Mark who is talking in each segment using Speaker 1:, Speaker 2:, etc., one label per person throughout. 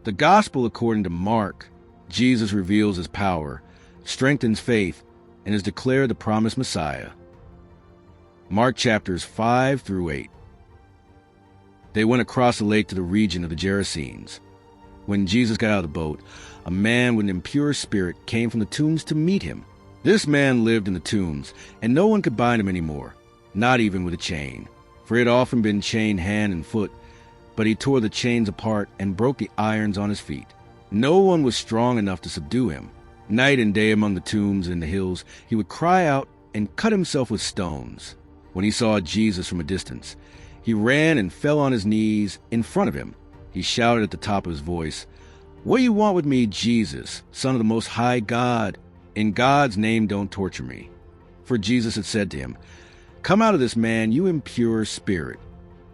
Speaker 1: The Gospel according to Mark, Jesus reveals his power, strengthens faith, and is declared the promised Messiah. Mark chapters 5 through 8. They went across the lake to the region of the Gerasenes. When Jesus got out of the boat, a man with an impure spirit came from the tombs to meet him. This man lived in the tombs, and no one could bind him anymore, not even with a chain, for he had often been chained hand and foot, but he tore the chains apart and broke the irons on his feet. No one was strong enough to subdue him. Night and day among the tombs and the hills, he would cry out and cut himself with stones. When he saw Jesus from a distance, he ran and fell on his knees in front of him. He shouted at the top of his voice, "What do you want with me, Jesus, Son of the Most High God? In God's name, don't torture me." For Jesus had said to him, "Come out of this man, you impure spirit."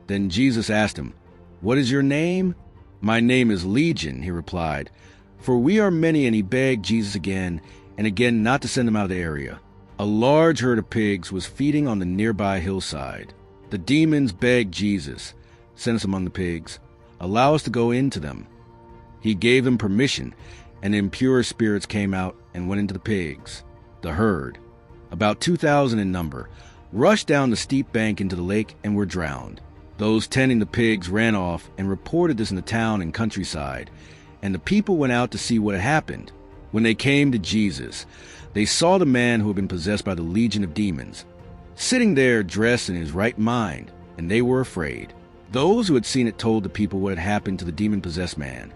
Speaker 1: Then Jesus asked him, "What is your name?" "My name is Legion," he replied, "for we are many." And he begged Jesus again and again not to send him out of the area. A large herd of pigs was feeding on the nearby hillside. The demons begged Jesus, "Send us among the pigs. Allow us to go into them." He gave them permission, and the impure spirits came out and went into the pigs. The herd, about 2,000 in number, rushed down the steep bank into the lake and were drowned. Those tending the pigs ran off and reported this in the town and countryside, and the people went out to see what had happened. When they came to Jesus, they saw the man who had been possessed by the legion of demons, sitting there dressed in his right mind, and they were afraid. Those who had seen it told the people what had happened to the demon-possessed man,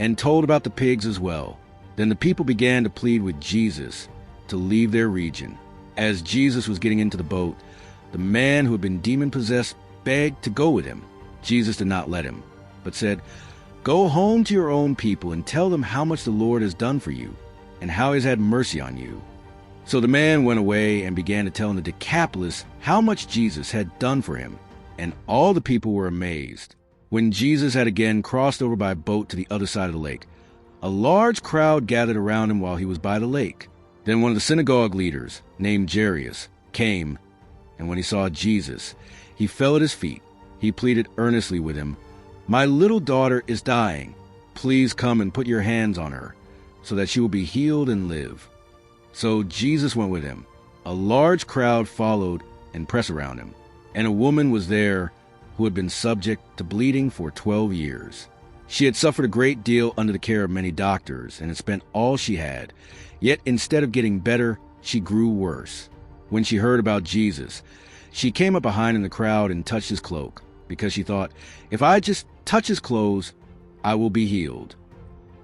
Speaker 1: and told about the pigs as well. Then the people began to plead with Jesus to leave their region. As Jesus was getting into the boat, the man who had been demon-possessed begged to go with him. Jesus did not let him, but said, "Go home to your own people and tell them how much the Lord has done for you, and how he has had mercy on you." So the man went away and began to tell in the Decapolis how much Jesus had done for him, and all the people were amazed. When Jesus had again crossed over by boat to the other side of the lake, a large crowd gathered around him while he was by the lake. Then one of the synagogue leaders, named Jairus, came, and when he saw Jesus, he fell at his feet. He pleaded earnestly with him, "My little daughter is dying. Please come and put your hands on her, so that she will be healed and live." So Jesus went with him. A large crowd followed and pressed around him, and a woman was there who had been subject to bleeding for 12 years. She had suffered a great deal under the care of many doctors and had spent all she had. Yet instead of getting better, she grew worse. When she heard about Jesus, she came up behind in the crowd and touched his cloak, because she thought, "If I just touch his clothes, I will be healed."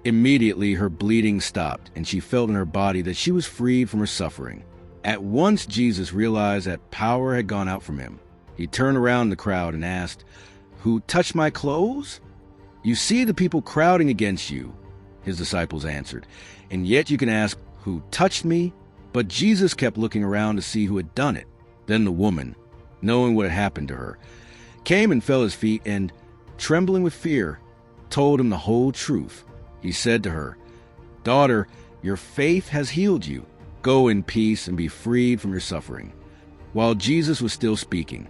Speaker 1: Immediately her bleeding stopped, and she felt in her body that she was freed from her suffering. At once Jesus realized that power had gone out from him. He turned around the crowd and asked, "Who touched my clothes?" "You see the people crowding against you," his disciples answered, "and yet you can ask, 'Who touched me?'" But Jesus kept looking around to see who had done it. Then the woman, knowing what had happened to her, came and fell at his feet and, trembling with fear, told him the whole truth. He said to her, "Daughter, your faith has healed you. Go in peace and be freed from your suffering." While Jesus was still speaking,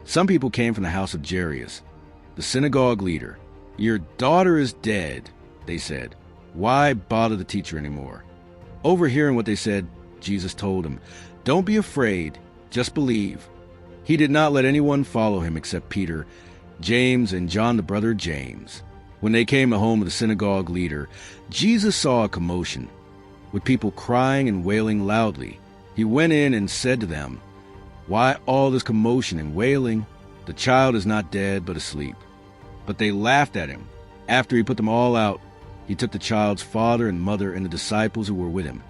Speaker 1: some people came from the house of Jairus, the synagogue leader. "Your daughter is dead," they said. "Why bother the teacher anymore?" Overhearing what they said, Jesus told him, "Don't be afraid, just believe." He did not let anyone follow him except Peter, James, and John the brother of James. When they came to the home of the synagogue leader, Jesus saw a commotion, with people crying and wailing loudly. He went in and said to them, "Why all this commotion and wailing? The child is not dead, but asleep." But they laughed at him. After he put them all out, he took the child's father and mother and the disciples who were with him,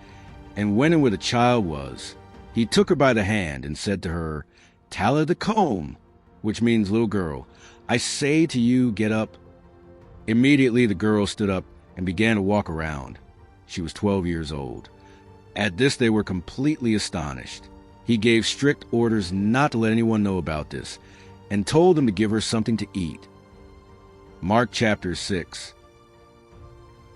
Speaker 1: and went in where the child was. He took her by the hand and said to her, "Talitha koum," which means, "Little girl, I say to you, get up." Immediately the girl stood up and began to walk around. She was 12 years old. At this they were completely astonished. He gave strict orders not to let anyone know about this, and told them to give her something to eat. Mark chapter 6.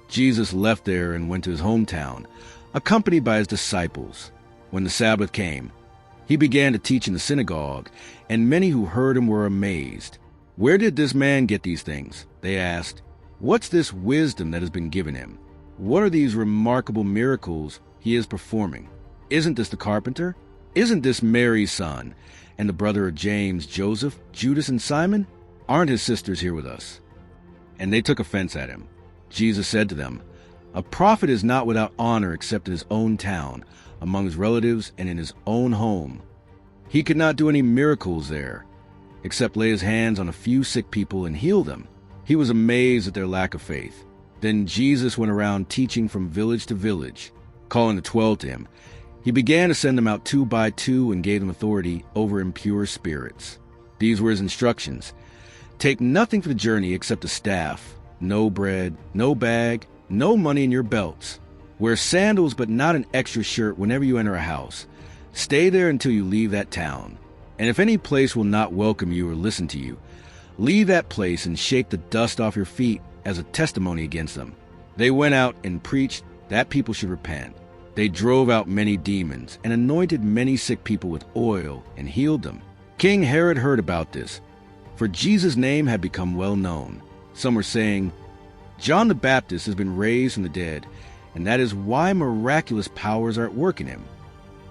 Speaker 1: Jesus left there and went to his hometown, accompanied by his disciples. When the Sabbath came, he began to teach in the synagogue, and many who heard him were amazed. "Where did this man get these things?" they asked. What's this wisdom that has been given him? What are these remarkable miracles he is performing? Isn't this the carpenter? Isn't this Mary's son, and the brother of James, Joseph, Judas, and Simon? Aren't his sisters here with us?" And they took offense at him. Jesus said to them, "A prophet is not without honor except in his own town, among his relatives, and in his own home." He could not do any miracles there, except lay his hands on a few sick people and heal them. He was amazed at their lack of faith. Then Jesus went around teaching from village to village, calling the 12 to him. He began to send them out 2 by 2 and gave them authority over impure spirits. These were his instructions. "Take nothing for the journey except a staff, no bread, no bag, no money in your belts. Wear sandals but not an extra shirt whenever you enter a house. Stay there until you leave that town. And if any place will not welcome you or listen to you, leave that place and shake the dust off your feet as a testimony against them." They went out and preached that people should repent. They drove out many demons and anointed many sick people with oil and healed them. King Herod heard about this, for Jesus' name had become well known. Some were saying, "John the Baptist has been raised from the dead, and that is why miraculous powers are at work in him."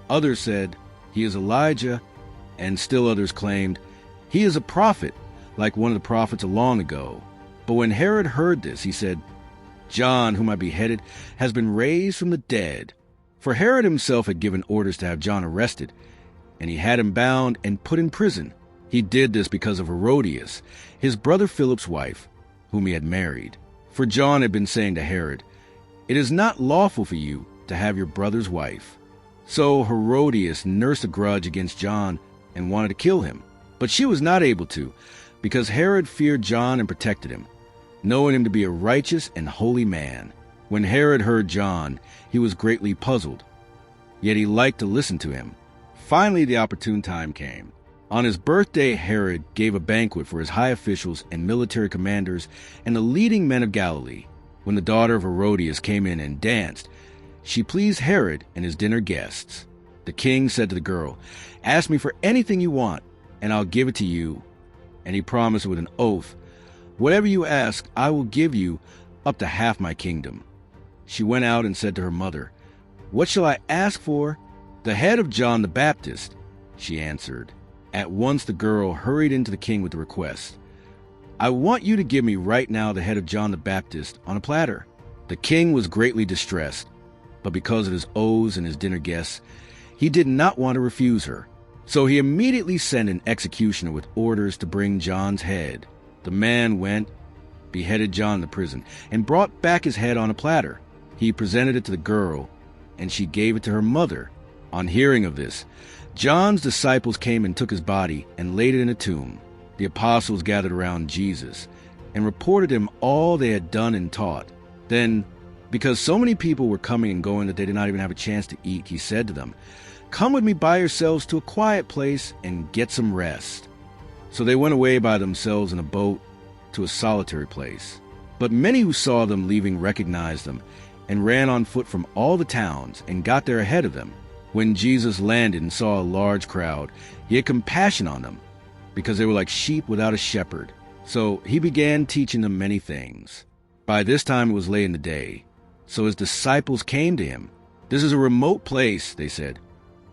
Speaker 1: Others said, "He is Elijah," and still others claimed, "He is a prophet, like one of the prophets of long ago." But when Herod heard this, he said, "John, whom I beheaded, has been raised from the dead." For Herod himself had given orders to have John arrested, and he had him bound and put in prison. He did this because of Herodias, his brother Philip's wife, whom he had married. For John had been saying to Herod, "It is not lawful for you to have your brother's wife." So Herodias nursed a grudge against John and wanted to kill him. But she was not able to, because Herod feared John and protected him, knowing him to be a righteous and holy man. When Herod heard John, he was greatly puzzled, yet he liked to listen to him. Finally, the opportune time came. On his birthday, Herod gave a banquet for his high officials and military commanders and the leading men of Galilee. When the daughter of Herodias came in and danced, she pleased Herod and his dinner guests. The king said to the girl, "Ask me for anything you want, and I'll give it to you." And he promised with an oath, "Whatever you ask, I will give you up to half my kingdom." She went out and said to her mother, "What shall I ask for?" "The head of John the Baptist," she answered. At once the girl hurried into the king with the request, "I want you to give me right now the head of John the Baptist on a platter." The king was greatly distressed, but because of his oaths and his dinner guests, he did not want to refuse her. So he immediately sent an executioner with orders to bring John's head. The man went, beheaded John in the prison, and brought back his head on a platter. He presented it to the girl, and she gave it to her mother. On hearing of this, John's disciples came and took his body and laid it in a tomb. The apostles gathered around Jesus and reported him all they had done and taught. Then, because so many people were coming and going that they did not even have a chance to eat, he said to them, "Come with me by yourselves to a quiet place and get some rest." So they went away by themselves in a boat to a solitary place. But many who saw them leaving recognized them and ran on foot from all the towns and got there ahead of them. When Jesus landed and saw a large crowd, he had compassion on them, because they were like sheep without a shepherd. So he began teaching them many things. By this time it was late in the day, so his disciples came to him. "This is a remote place," they said,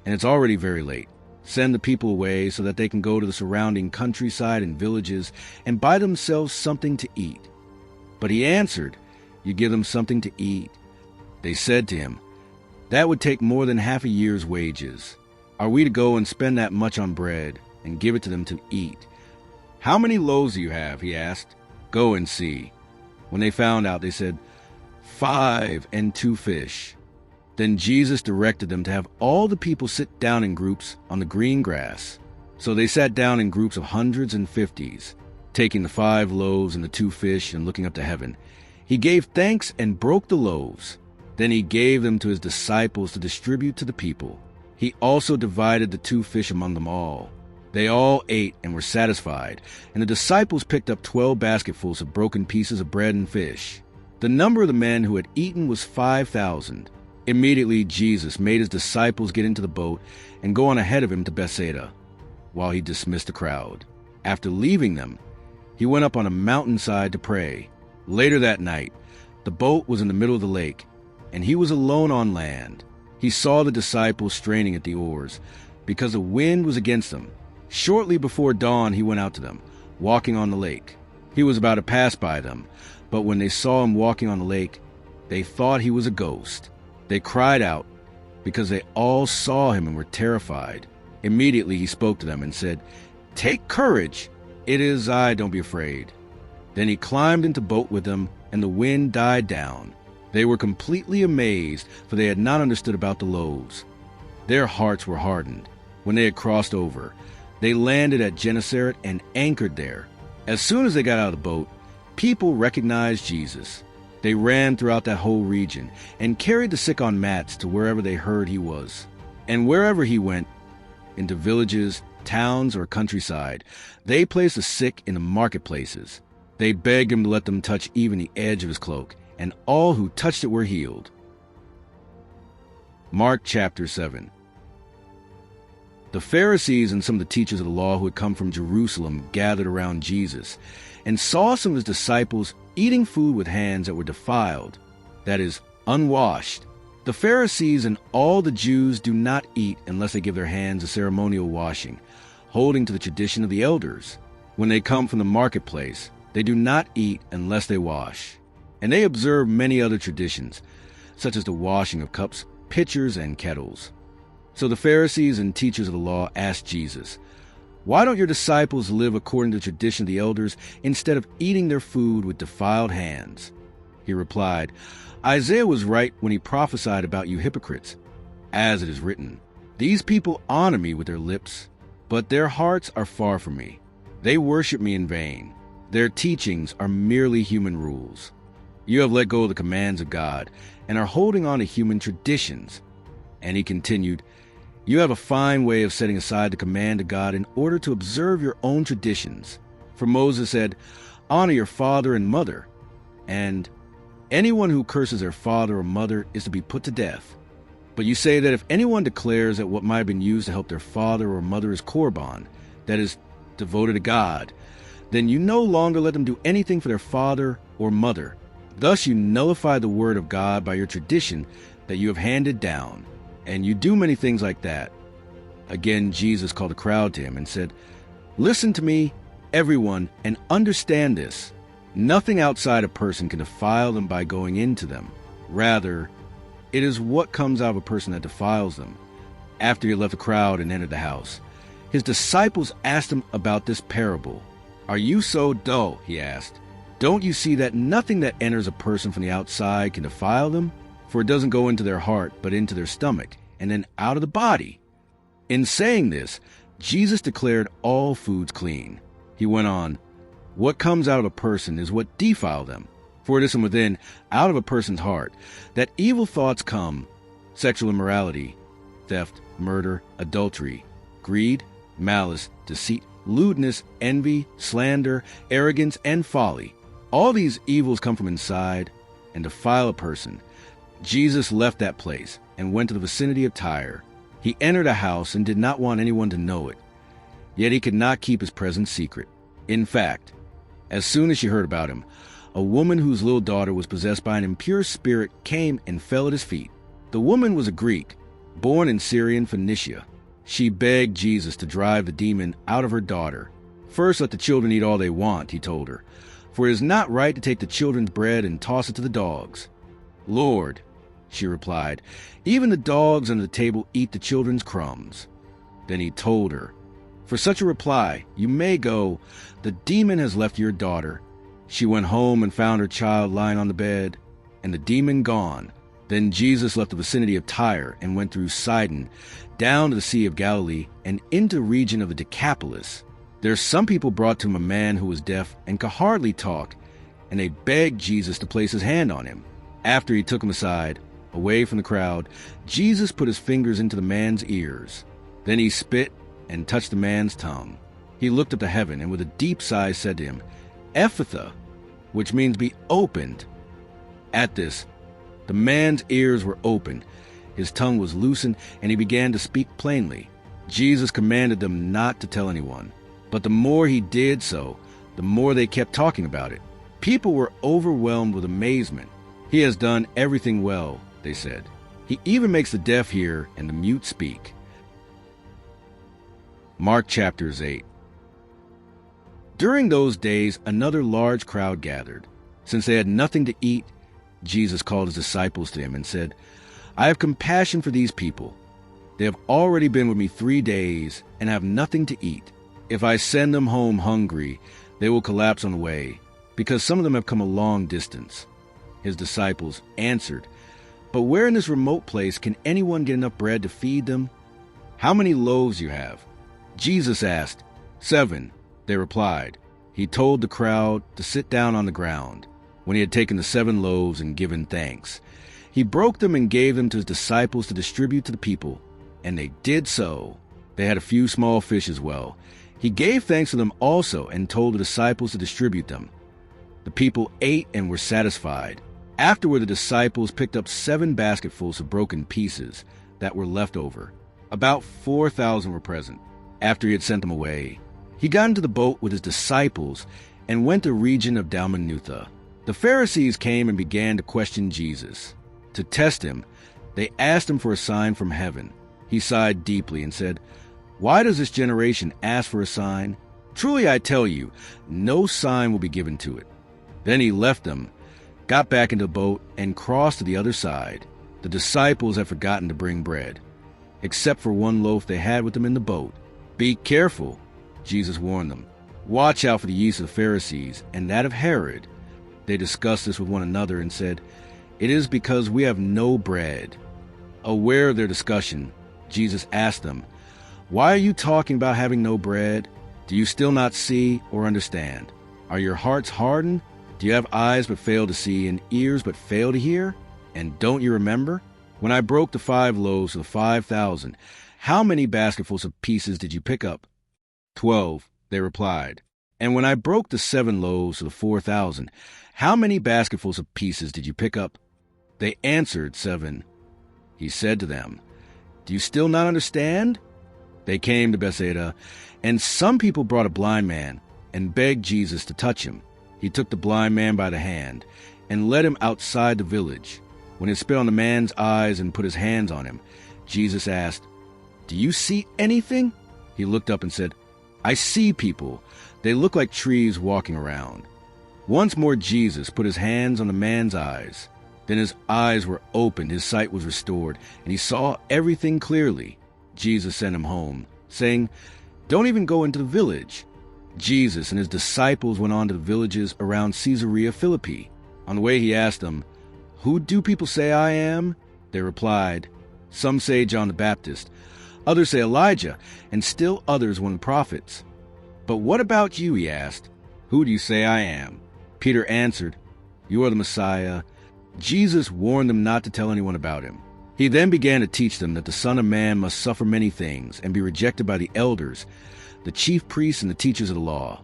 Speaker 1: "and it's already very late. Send the people away so that they can go to the surrounding countryside and villages and buy themselves something to eat." But he answered, "You give them something to eat." They said to him, "That would take more than half a year's wages. Are we to go and spend that much on bread and give it to them to eat?" "How many loaves do you have?" he asked. "Go and see." When they found out, they said, 5 and 2 fish. Then Jesus directed them to have all the people sit down in groups on the green grass. So they sat down in groups of hundreds and fifties. Taking the 5 loaves and the 2 fish and looking up to heaven, he gave thanks and broke the loaves. Then he gave them to his disciples to distribute to the people. He also divided the 2 fish among them all. They all ate and were satisfied, and the disciples picked up 12 basketfuls of broken pieces of bread and fish. The number of the men who had eaten was 5,000. Immediately Jesus made his disciples get into the boat and go on ahead of him to Bethsaida, while he dismissed the crowd. After leaving them, he went up on a mountainside to pray. Later that night, the boat was in the middle of the lake, and he was alone on land. He saw the disciples straining at the oars, because the wind was against them. Shortly before dawn he went out to them, walking on the lake. He was about to pass by them, but when they saw him walking on the lake, they thought he was a ghost. They cried out, because they all saw him and were terrified. Immediately he spoke to them and said, "Take courage, it is I, don't be afraid." Then he climbed into the boat with them, and the wind died down. They were completely amazed, for they had not understood about the loaves. Their hearts were hardened. When they had crossed over, they landed at Gennesaret and anchored there. As soon as they got out of the boat, people recognized Jesus. They ran throughout that whole region and carried the sick on mats to wherever they heard he was. And wherever he went, into villages, towns, or countryside, they placed the sick in the marketplaces. They begged him to let them touch even the edge of his cloak, and all who touched it were healed. Mark chapter 7. The Pharisees and some of the teachers of the law who had come from Jerusalem gathered around Jesus and saw some of his disciples eating food with hands that were defiled, that is, unwashed. The Pharisees and all the Jews do not eat unless they give their hands a ceremonial washing, holding to the tradition of the elders. When they come from the marketplace, they do not eat unless they wash. And they observe many other traditions, such as the washing of cups, pitchers, and kettles. So the Pharisees and teachers of the law asked Jesus, "Why don't your disciples live according to the tradition of the elders instead of eating their food with defiled hands?" He replied, "Isaiah was right when he prophesied about you hypocrites. As it is written, 'These people honor me with their lips, but their hearts are far from me. They worship me in vain. Their teachings are merely human rules.' You have let go of the commands of God and are holding on to human traditions." And he continued, "You have a fine way of setting aside the command of God in order to observe your own traditions. For Moses said, 'Honor your father and mother,' and 'Anyone who curses their father or mother is to be put to death.' But you say that if anyone declares that what might have been used to help their father or mother is korban, that is, devoted to God, then you no longer let them do anything for their father or mother. Thus you nullify the word of God by your tradition that you have handed down, and you do many things like that." Again, Jesus called a crowd to him and said, "Listen to me, everyone, and understand this. Nothing outside a person can defile them by going into them. Rather, it is what comes out of a person that defiles them." After he left the crowd and entered the house, his disciples asked him about this parable. "Are you so dull?" he asked. "Don't you see that nothing that enters a person from the outside can defile them? For it doesn't go into their heart, but into their stomach, and then out of the body." In saying this, Jesus declared all foods clean. He went on, "What comes out of a person is what defiles them. For it is from within, out of a person's heart, that evil thoughts come: sexual immorality, theft, murder, adultery, greed, malice, deceit, lewdness, envy, slander, arrogance, and folly. All these evils come from inside and defile a person." Jesus left that place and went to the vicinity of Tyre. He entered a house and did not want anyone to know it. Yet he could not keep his presence secret. In fact, as soon as she heard about him, a woman whose little daughter was possessed by an impure spirit came and fell at his feet. The woman was a Greek, born in Syrian Phoenicia. She begged Jesus to drive the demon out of her daughter. "First let the children eat all they want," he told her, "for it is not right to take the children's bread and toss it to the dogs." "Lord," she replied, "even the dogs under the table eat the children's crumbs." Then he told her, "For such a reply, you may go. The demon has left your daughter." She went home and found her child lying on the bed, and the demon gone. Then Jesus left the vicinity of Tyre and went through Sidon, down to the Sea of Galilee, and into the region of the Decapolis. There some people brought to him a man who was deaf and could hardly talk, and they begged Jesus to place his hand on him. After he took him aside, away from the crowd, Jesus put his fingers into the man's ears. Then he spit and touched the man's tongue. He looked up to heaven and with a deep sigh said to him, "Ephphatha," which means be opened. At this, the man's ears were opened, his tongue was loosened, and he began to speak plainly. Jesus commanded them not to tell anyone, but the more he did so, the more they kept talking about it. People were overwhelmed with amazement. "He has done everything well," they said. "He even makes the deaf hear and the mute speak." Mark chapters 8. During those days, another large crowd gathered. Since they had nothing to eat, Jesus called his disciples to him and said, "I have compassion for these people. They have already been with me 3 days and have nothing to eat. If I send them home hungry, they will collapse on the way, because some of them have come a long distance." His disciples answered, "But where in this remote place can anyone get enough bread to feed them? How many loaves you have?" Jesus asked. 7, they replied. He told the crowd to sit down on the ground. When he had taken the 7 loaves and given thanks, he broke them and gave them to his disciples to distribute to the people, and they did so. They had a few small fish as well. He gave thanks to them also and told the disciples to distribute them. The people ate and were satisfied. Afterward, the disciples picked up 7 basketfuls of broken pieces that were left over. About 4,000 were present. After he had sent them away, he got into the boat with his disciples and went to the region of Dalmanutha. The Pharisees came and began to question Jesus. To test him, they asked him for a sign from heaven. He sighed deeply and said, "Why does this generation ask for a sign? Truly I tell you, no sign will be given to it." Then he left them, got back into the boat, and crossed to the other side. The disciples had forgotten to bring bread, except for 1 loaf they had with them in the boat. "Be careful," Jesus warned them. "Watch out for the yeast of the Pharisees and that of Herod." They discussed this with one another and said, "It is because we have no bread." Aware of their discussion, Jesus asked them, "Why are you talking about having no bread? Do you still not see or understand? Are your hearts hardened? Do you have eyes but fail to see and ears but fail to hear? And don't you remember? When I broke the 5 loaves of the 5,000, how many basketfuls of pieces did you pick up?" 12, they replied. "And when I broke the 7 loaves of the 4,000, how many basketfuls of pieces did you pick up?" They answered, 7. He said to them, "Do you still not understand?" They came to Bethsaida, and some people brought a blind man and begged Jesus to touch him. He took the blind man by the hand and led him outside the village. When he spit on the man's eyes and put his hands on him, Jesus asked, "Do you see anything?" He looked up and said, "I see people. They look like trees walking around." Once more Jesus put his hands on the man's eyes. Then his eyes were opened, his sight was restored, and he saw everything clearly. Jesus sent him home, saying, "Don't even go into the village." Jesus and his disciples went on to the villages around Caesarea Philippi. On the way he asked them, "Who do people say I am?" They replied, "Some say John the Baptist, others say Elijah, and still others one of the prophets." "But what about you?" he asked. "Who do you say I am?" Peter answered, "You are the Messiah." Jesus warned them not to tell anyone about him. He then began to teach them that the Son of Man must suffer many things and be rejected by the elders, the chief priests, and the teachers of the law,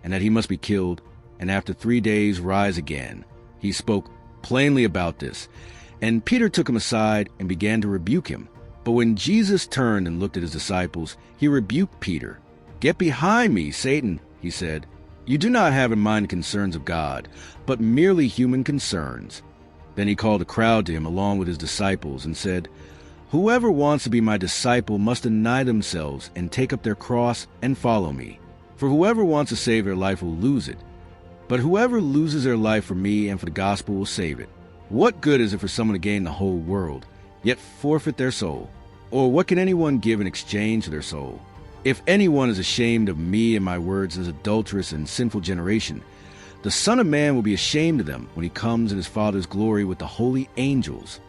Speaker 1: and that he must be killed and after 3 days rise again. He spoke plainly about this, and Peter took him aside and began to rebuke him. But when Jesus turned and looked at his disciples, he rebuked Peter. "Get behind me, Satan," he said. "You do not have in mind the concerns of God, but merely human concerns." Then he called a crowd to him along with his disciples and said, "Whoever wants to be my disciple must deny themselves and take up their cross and follow me. For whoever wants to save their life will lose it, but whoever loses their life for me and for the gospel will save it. What good is it for someone to gain the whole world, yet forfeit their soul? Or what can anyone give in exchange for their soul? If anyone is ashamed of me and my words in this adulterous and sinful generation, the Son of Man will be ashamed of them when he comes in his Father's glory with the holy angels."